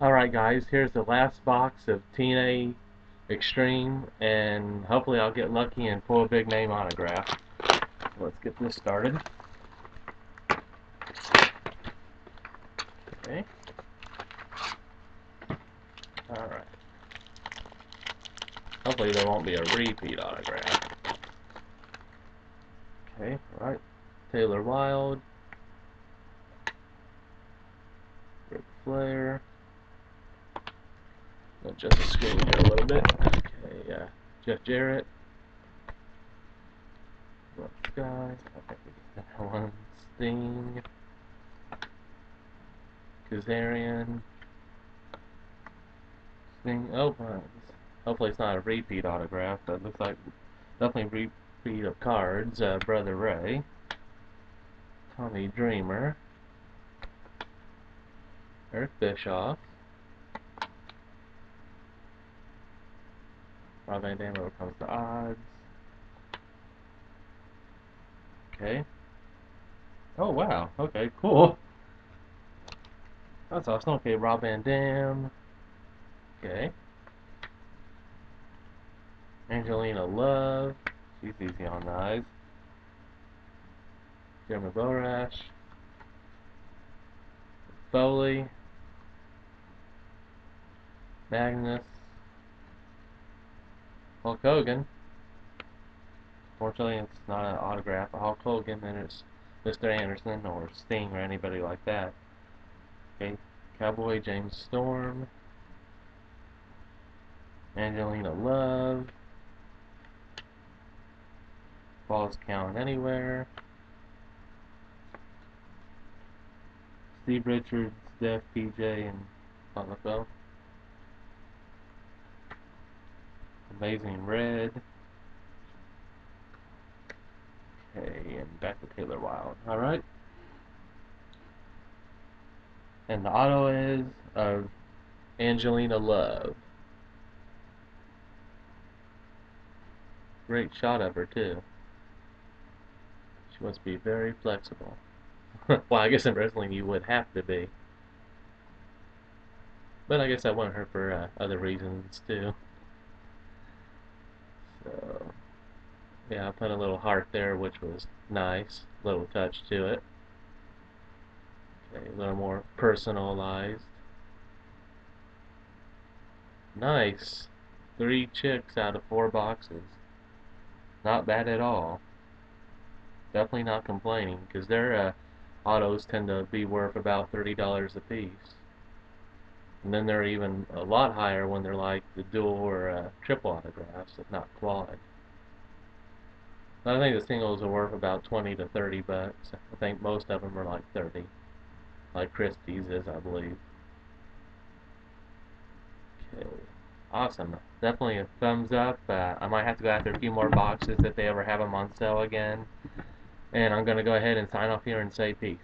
Alright guys, here's the last box of TNA Extreme, and hopefully I'll get lucky and pull a big name autograph. Let's get this started. Okay. Alright. Hopefully there won't be a repeat autograph. Okay, alright. Taylor Wilde. Ric Flair. Adjust the screen here a little bit. Okay, Jeff Jarrett. Sky. Okay, that one. Sting. Kazarian. Sting. Oh, hopefully it's not a repeat autograph, but it looks like definitely repeat of cards. Brother Ray. Tommy Dreamer. Eric Bischoff. Rob Van Dam overcomes the odds. Okay. Oh wow. Okay, cool. That's awesome. Okay, Rob Van Dam. Okay. Angelina Love. She's easy on the eyes. Jeremy Borash. Foley. Magnus. Hulk Hogan. Fortunately, it's not an autograph of Hulk Hogan, and it's Mr. Anderson or Sting or anybody like that. Okay, Cowboy James Storm. Angelina Love. Balls Count Anywhere. Steve Richards, Def, PJ, and Papa. Amazing Red. Okay, and back to Taylor Wilde. Alright. And the auto is of Angelina Love. Great shot of her, too. She must be very flexible. Well, I guess in wrestling you would have to be. But I guess I want her for other reasons, too. So, yeah, I put a little heart there, which was nice. Little touch to it. Okay, a little more personalized. Nice. 3 chicks out of 4 boxes. Not bad at all. Definitely not complaining, because their autos tend to be worth about $30 a piece. And then they're even a lot higher when they're like the dual or triple autographs, if not quad. I think the singles are worth about 20 to 30 bucks. I think most of them are like 30. Like Christie's is, I believe. Okay. Awesome. Definitely a thumbs up. I might have to go after a few more boxes if they ever have them on sale again. And I'm going to go ahead and sign off here and say peace.